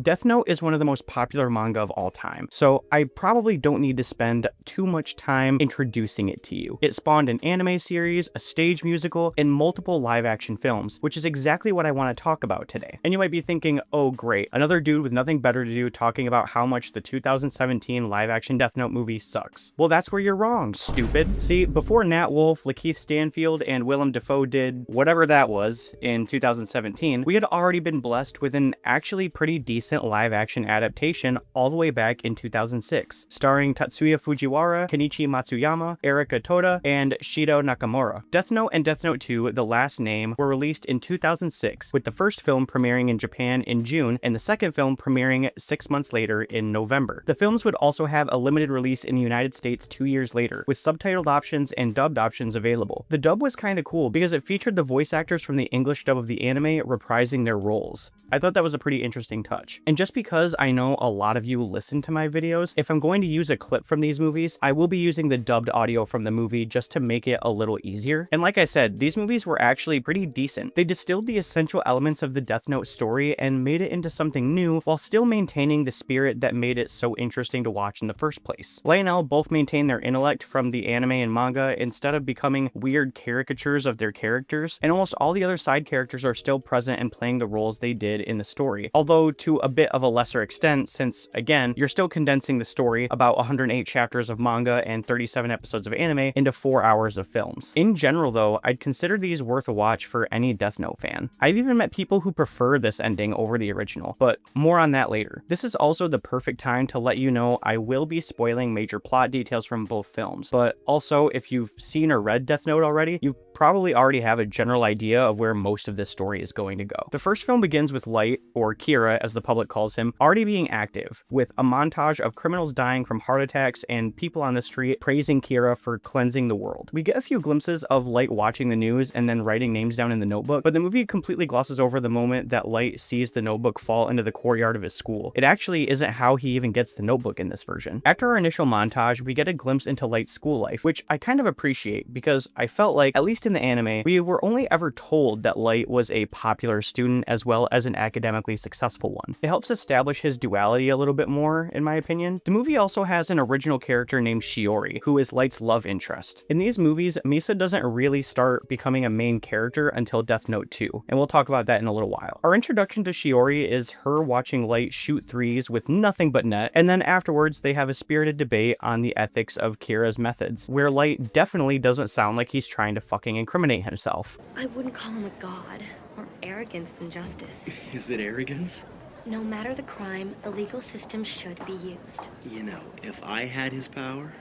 Death Note is one of the most popular manga of all time, so I probably don't need to spend too much time introducing it to you. It spawned an anime series, a stage musical, and multiple live-action films, which is exactly what I want to talk about today. And you might be thinking, oh great, another dude with nothing better to do talking about how much the 2017 live-action Death Note movie sucks. Well, that's where you're wrong, stupid. See, before Nat Wolff, Lakeith Stanfield, and Willem Dafoe did whatever that was in 2017, we had already been blessed with an actually pretty decent live-action adaptation all the way back in 2006, starring Tatsuya Fujiwara, Kenichi Matsuyama, Erika Toda, and Shido Nakamura. Death Note and Death Note 2, The Last Name, were released in 2006, with the first film premiering in Japan in June and the second film premiering 6 months later in November. The films would also have a limited release in the United States 2 years later, with subtitled options and dubbed options available. The dub was kinda cool because it featured the voice actors from the English dub of the anime reprising their roles. I thought that was a pretty interesting touch. And just because I know a lot of you listen to my videos, if I'm going to use a clip from these movies, I will be using the dubbed audio from the movie just to make it a little easier. And like I said, these movies were actually pretty decent. They distilled the essential elements of the Death Note story and made it into something new while still maintaining the spirit that made it so interesting to watch in the first place. Light and L both maintain their intellect from the anime and manga instead of becoming weird caricatures of their characters, and almost all the other side characters are still present and playing the roles they did in the story, although to a bit of a lesser extent since, again, you're still condensing the story, about 108 chapters of manga and 37 episodes of anime, into 4 hours of films. In general though, I'd consider these worth a watch for any Death Note fan. I've even met people who prefer this ending over the original, but more on that later. This is also the perfect time to let you know I will be spoiling major plot details from both films, but also if you've seen or read Death Note already, you probably already have a general idea of where most of this story is going to go. The first film begins with Light, or Kira as the public calls him, already being active, with a montage of criminals dying from heart attacks and people on the street praising Kira for cleansing the world. We get a few glimpses of Light watching the news and then writing names down in the notebook, but the movie completely glosses over the moment that Light sees the notebook fall into the courtyard of his school. It actually isn't how he even gets the notebook in this version. After our initial montage, we get a glimpse into Light's school life, which I kind of appreciate because I felt like, at least in the anime, we were only ever told that Light was a popular student as well as an academically successful one. It helps establish his duality a little bit more, in my opinion. The movie also has an original character named Shiori, who is Light's love interest. In these movies, Misa doesn't really start becoming a main character until Death Note 2, and we'll talk about that in a little while. Our introduction to Shiori is her watching Light shoot threes with nothing but net, and then afterwards they have a spirited debate on the ethics of Kira's methods, where Light definitely doesn't sound like he's trying to fucking incriminate himself. I wouldn't call him a god. More arrogance than justice. Is it arrogance? No matter the crime, the legal system should be used. You know, if I had his power,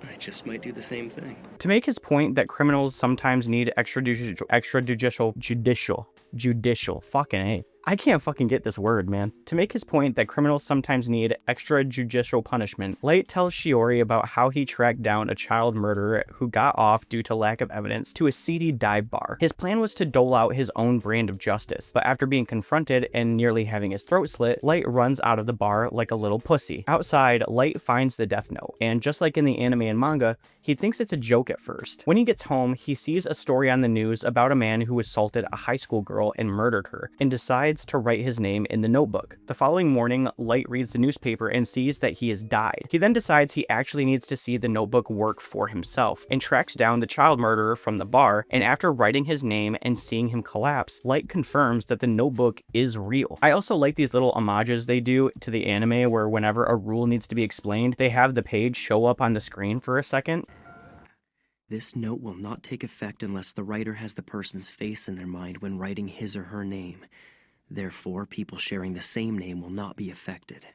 I just might do the same thing. To make his point that criminals sometimes need judicial, fucking A. I can't fucking get this word, man. To make his point that criminals sometimes need extrajudicial punishment, Light tells Shiori about how he tracked down a child murderer who got off due to lack of evidence to a seedy dive bar. His plan was to dole out his own brand of justice, but after being confronted and nearly having his throat slit, Light runs out of the bar like a little pussy. Outside, Light finds the Death Note, and just like in the anime and manga, he thinks it's a joke at first. When he gets home, he sees a story on the news about a man who assaulted a high school girl and murdered her, and decides to write his name in the notebook. The following morning, Light reads the newspaper and sees that he has died. He then decides he actually needs to see the notebook work for himself, and tracks down the child murderer from the bar, and after writing his name and seeing him collapse, Light confirms that the notebook is real. I also like these little homages they do to the anime where whenever a rule needs to be explained, they have the page show up on the screen for a second. This note will not take effect unless the writer has the person's face in their mind when writing his or her name. Therefore, people sharing the same name will not be affected.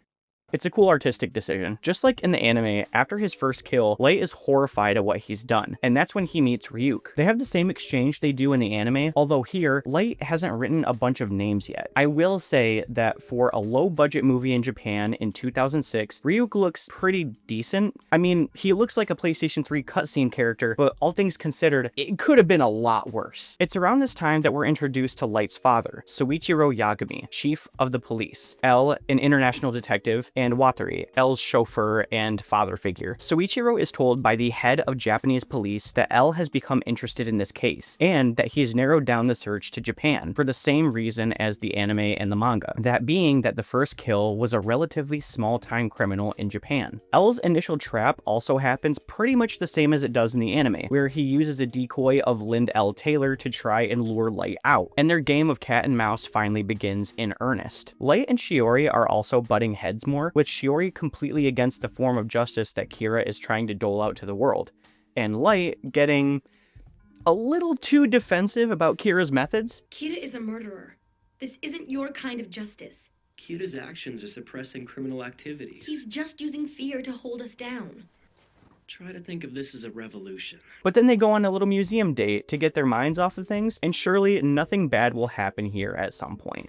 It's a cool artistic decision. Just like in the anime, after his first kill, Light is horrified at what he's done, and that's when he meets Ryuk. They have the same exchange they do in the anime, although here, Light hasn't written a bunch of names yet. I will say that for a low-budget movie in Japan in 2006, Ryuk looks pretty decent. I mean, he looks like a PlayStation 3 cutscene character, but all things considered, it could have been a lot worse. It's around this time that we're introduced to Light's father, Soichiro Yagami, chief of the police, L, an international detective, and Watari, L's chauffeur and father figure. Soichiro is told by the head of Japanese police that L has become interested in this case, and that he's narrowed down the search to Japan for the same reason as the anime and the manga, that being that the first kill was a relatively small-time criminal in Japan. L's initial trap also happens pretty much the same as it does in the anime, where he uses a decoy of Lind L. Taylor to try and lure Light out, and their game of cat and mouse finally begins in earnest. Light and Shiori are also butting heads more, with Shiori completely against the form of justice that Kira is trying to dole out to the world, and Light getting a little too defensive about Kira's methods. Kira is a murderer. This isn't your kind of justice. Kira's actions are suppressing criminal activities. He's just using fear to hold us down. Try to think of this as a revolution. But then they go on a little museum date to get their minds off of things, and surely nothing bad will happen here at some point.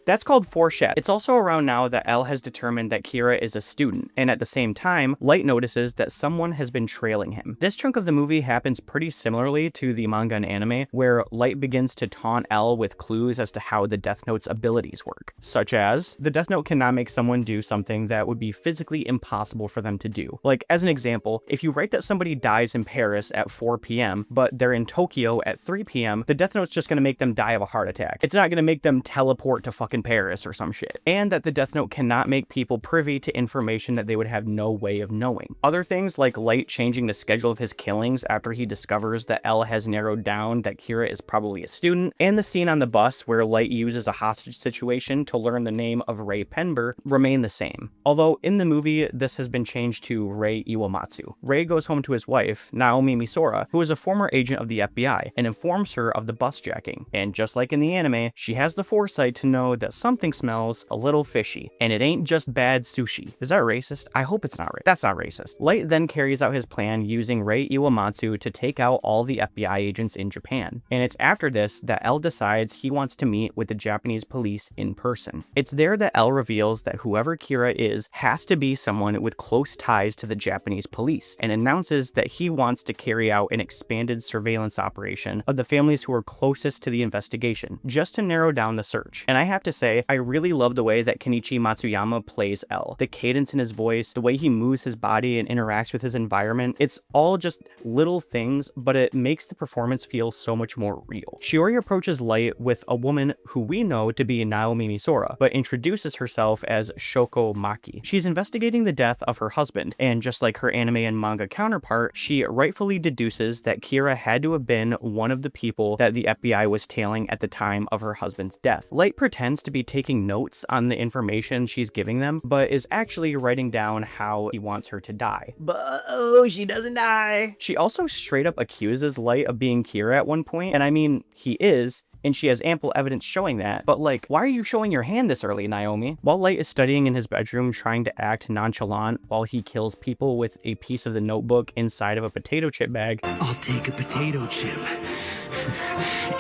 That's called foreshadow. It's also around now that L has determined that Kira is a student, and at the same time, Light notices that someone has been trailing him. This chunk of the movie happens pretty similarly to the manga and anime, where Light begins to taunt L with clues as to how the Death Note's abilities work, such as, the Death Note cannot make someone do something that would be physically impossible for them to do. Like, as an example, if you write that somebody dies in Paris at 4 p.m., but they're in Tokyo at 3 p.m., the Death Note's just gonna make them die of a heart attack. It's not gonna make them teleport to fucking Paris or some shit. And that the Death Note cannot make people privy to information that they would have no way of knowing. Other things like Light changing the schedule of his killings after he discovers that L has narrowed down that Kira is probably a student, and the scene on the bus where Light uses a hostage situation to learn the name of Rei Penber remain the same. Although in the movie, this has been changed to Rei Iwamatsu. Rei goes home to his wife, Naomi Misora, who is a former agent of the FBI, and informs her of the bus jacking. And just like in the anime, she has the foresight to know that something smells a little fishy, and it ain't just bad sushi. Is that racist? I hope it's not racist. That's not racist. Light then carries out his plan using Rei Iwamatsu to take out all the FBI agents in Japan, and it's after this that L decides he wants to meet with the Japanese police in person. It's there that L reveals that whoever Kira is has to be someone with close ties to the Japanese police, and announces that he wants to carry out an expanded surveillance operation of the families who are closest to the investigation, just to narrow down the search. And I have to say, I really love the way that Kenichi Matsuyama plays L. The cadence in his voice, the way he moves his body and interacts with his environment, it's all just little things, but it makes the performance feel so much more real. Shiori approaches Light with a woman who we know to be Naomi Misora, but introduces herself as Shoko Maki. She's investigating the death of her husband, and just like her anime and manga counterpart, she rightfully deduces that Kira had to have been one of the people that the FBI was tailing at the time of her husband's death. Light pretends to be taking notes on the information she's giving them, but is actually writing down how he wants her to die. But oh, she doesn't die. She also straight up accuses Light of being Kira at one point, and I mean, he is, and she has ample evidence showing that. But like, why are you showing your hand this early, Naomi? While Light is studying in his bedroom trying to act nonchalant while he kills people with a piece of the notebook inside of a potato chip bag, I'll take a potato chip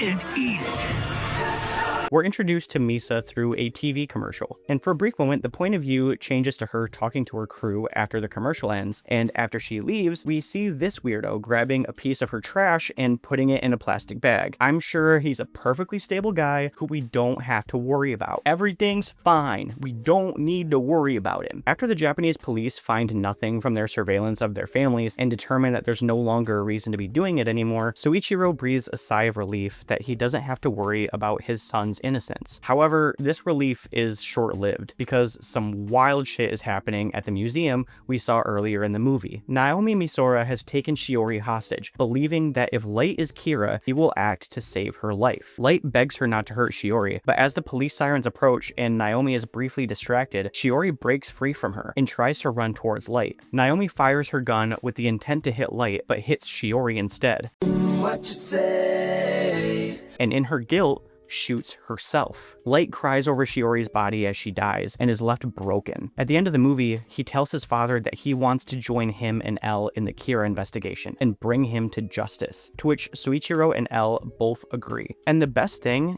and eat it. we're introduced to Misa through a TV commercial, and for a brief moment, the point of view changes to her talking to her crew after the commercial ends, and after she leaves, we see this weirdo grabbing a piece of her trash and putting it in a plastic bag. I'm sure he's a perfectly stable guy who we don't have to worry about. Everything's fine. We don't need to worry about him. After the Japanese police find nothing from their surveillance of their families and determine that there's no longer a reason to be doing it anymore, Soichiro breathes a sigh of relief that he doesn't have to worry about his son's innocence. However, this relief is short-lived because some wild shit is happening at the museum we saw earlier in the movie. Naomi Misora has taken Shiori hostage, believing that if Light is Kira, he will act to save her life. Light begs her not to hurt Shiori, but as the police sirens approach and Naomi is briefly distracted, Shiori breaks free from her and tries to run towards Light. Naomi fires her gun with the intent to hit Light, but hits Shiori instead. What you say? And in her guilt, shoots herself. Light cries over Shiori's body as she dies and is left broken. At the end of the movie, he tells his father that he wants to join him and L in the Kira investigation and bring him to justice, to which Soichiro and L both agree. And the best thing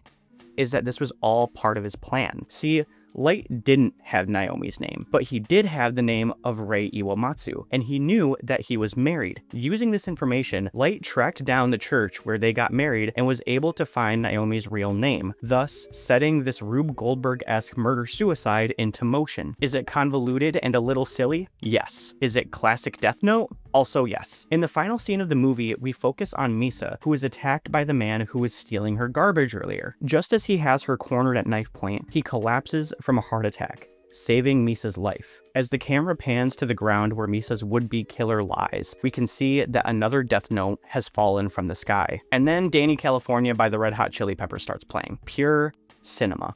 is that this was all part of his plan. See, Light didn't have Naomi's name, but he did have the name of Rei Iwamatsu, and he knew that he was married. Using this information, Light tracked down the church where they got married and was able to find Naomi's real name, thus setting this Rube Goldberg-esque murder-suicide into motion. Is it convoluted and a little silly? Yes. Is it classic Death Note? Also yes. In the final scene of the movie, we focus on Misa, who is attacked by the man who was stealing her garbage earlier. Just as he has her cornered at knife point, he collapses from a heart attack, saving Misa's life. As the camera pans to the ground where Misa's would-be killer lies, we can see that another Death Note has fallen from the sky. And then Danny California by the Red Hot Chili Peppers starts playing. Pure cinema.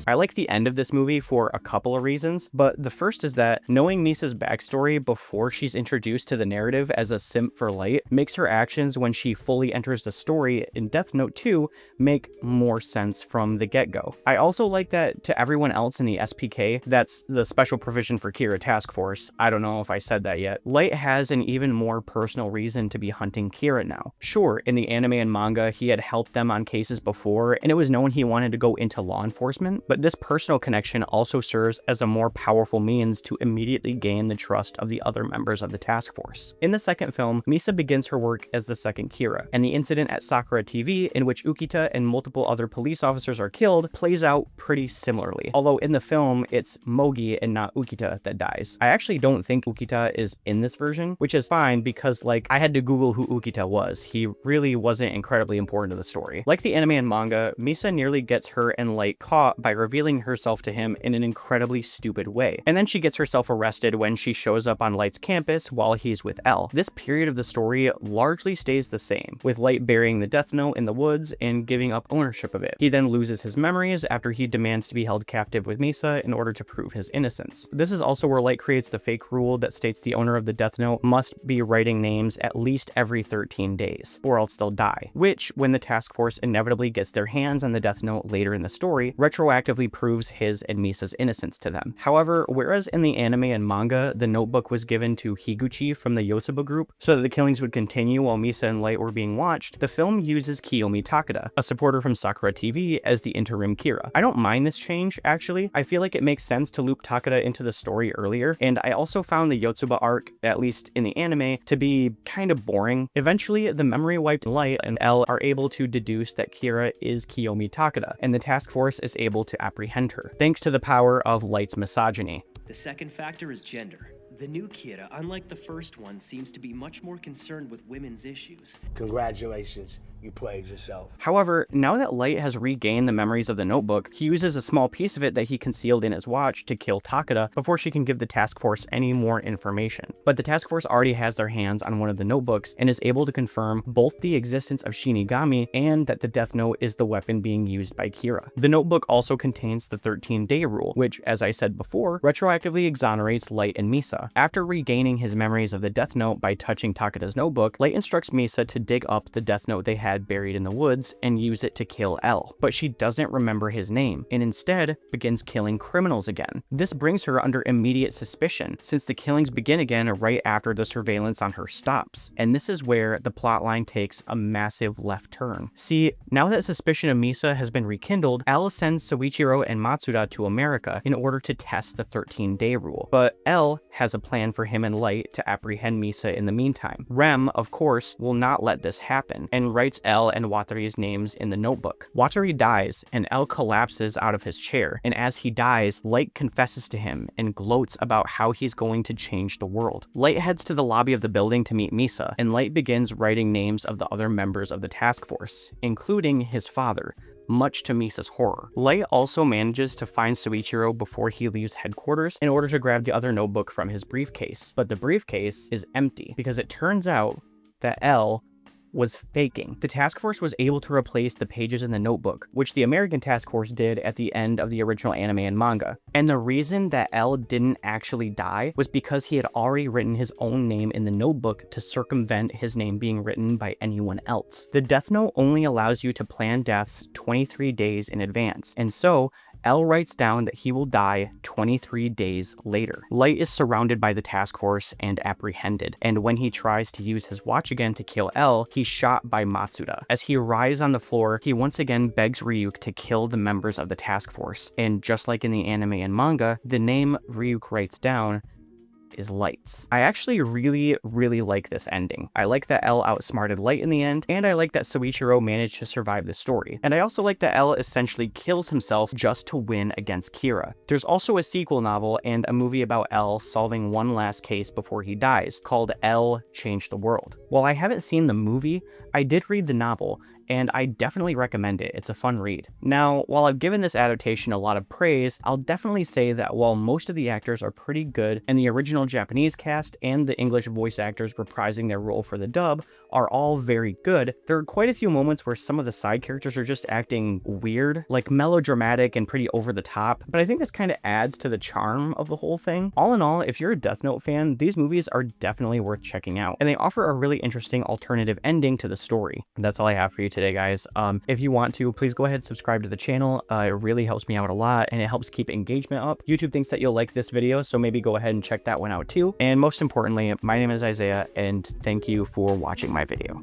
I like the end of this movie for a couple of reasons, but the first is that knowing Misa's backstory before she's introduced to the narrative as a simp for Light makes her actions when she fully enters the story in Death Note 2 make more sense from the get-go. I also like that to everyone else in the SPK, that's the Special Provision for Kira Task Force, I don't know if I said that yet, Light has an even more personal reason to be hunting Kira now. Sure, in the anime and manga, he had helped them on cases before, and it was known he wanted to go into law enforcement, but this personal connection also serves as a more powerful means to immediately gain the trust of the other members of the task force. In the second film, Misa begins her work as the second Kira, and the incident at Sakura TV, in which Ukita and multiple other police officers are killed, plays out pretty similarly. Although in the film, it's Mogi and not Ukita that dies. I actually don't think Ukita is in this version, which is fine because, like, I had to Google who Ukita was. He really wasn't incredibly important to the story. Like the anime and manga, Misa nearly gets her and Light caught by revealing herself to him in an incredibly stupid way. And then she gets herself arrested when she shows up on Light's campus while he's with L. This period of the story largely stays the same, with Light burying the Death Note in the woods and giving up ownership of it. He then loses his memories after he demands to be held captive with Misa in order to prove his innocence. This is also where Light creates the fake rule that states the owner of the Death Note must be writing names at least every 13 days, or else they'll die, which, when the task force inevitably gets their hands on the Death Note later in the story, retroactively proves his and Misa's innocence to them. However, whereas in the anime and manga, the notebook was given to Higuchi from the Yotsuba group so that the killings would continue while Misa and Light were being watched, the film uses Kiyomi Takada, a supporter from Sakura TV, as the interim Kira. I don't mind this change, actually. I feel like it makes sense to loop Takada into the story earlier, and I also found the Yotsuba arc, at least in the anime, to be kind of boring. Eventually, the memory wiped Light and L are able to deduce that Kira is Kiyomi Takada, and the task force is able to apprehend her, thanks to the power of Light's misogyny. The second factor is gender. The new Kira, unlike the first one, seems to be much more concerned with women's issues. Congratulations, you played yourself. However, now that Light has regained the memories of the notebook, he uses a small piece of it that he concealed in his watch to kill Takada before she can give the task force any more information. But the task force already has their hands on one of the notebooks and is able to confirm both the existence of Shinigami and that the Death Note is the weapon being used by Kira. The notebook also contains the 13-day rule, which, as I said before, retroactively exonerates Light and Misa. After regaining his memories of the Death Note by touching Takada's notebook, Light instructs Misa to dig up the Death Note they had buried in the woods and use it to kill L. But she doesn't remember his name, and instead begins killing criminals again. This brings her under immediate suspicion, since the killings begin again right after the surveillance on her stops. And this is where the plotline takes a massive left turn. See, now that suspicion of Misa has been rekindled, L sends Soichiro and Matsuda to America in order to test the 13-day rule. But L has a plan for him and Light to apprehend Misa in the meantime. Rem, of course, will not let this happen, and writes L and Watari's names in the notebook. Watari dies, and L collapses out of his chair, and as he dies, Light confesses to him and gloats about how he's going to change the world. Light heads to the lobby of the building to meet Misa, and Light begins writing names of the other members of the task force, including his father, much to Misa's horror. Light also manages to find Soichiro before he leaves headquarters in order to grab the other notebook from his briefcase. But the briefcase is empty because it turns out that L was faking. The task force was able to replace the pages in the notebook, which the American task force did at the end of the original anime and manga. And the reason that L didn't actually die was because he had already written his own name in the notebook to circumvent his name being written by anyone else. The Death Note only allows you to plan deaths 23 days in advance, and so L writes down that he will die 23 days later. Light is surrounded by the task force and apprehended, and when he tries to use his watch again to kill L, he's shot by Matsuda. As he writhes on the floor, he once again begs Ryuk to kill the members of the task force, and just like in the anime and manga, the name Ryuk writes down is Light's. I actually really like this ending. I like that L outsmarted Light in the end, and I like that Soichiro managed to survive the story. And I also like that L essentially kills himself just to win against Kira. There's also a sequel novel and a movie about L solving one last case before he dies, called L Changed the World. While I haven't seen the movie, I did read the novel, and I definitely recommend it. It's a fun read. Now, while I've given this adaptation a lot of praise, I'll definitely say that while most of the actors are pretty good, and the original Japanese cast and the English voice actors reprising their role for the dub are all very good, there are quite a few moments where some of the side characters are just acting weird, like melodramatic and pretty over the top, but I think this kind of adds to the charm of the whole thing. All in all, if you're a Death Note fan, these movies are definitely worth checking out, and they offer a really interesting alternative ending to the story. And that's all I have for you today, guys. If you want to, please go ahead and subscribe to the channel. It really helps me out a lot, and it helps keep engagement up. YouTube thinks that you'll like this video, so maybe go ahead and check that one out too. And most importantly, my name is Isaiah, and thank you for watching my video.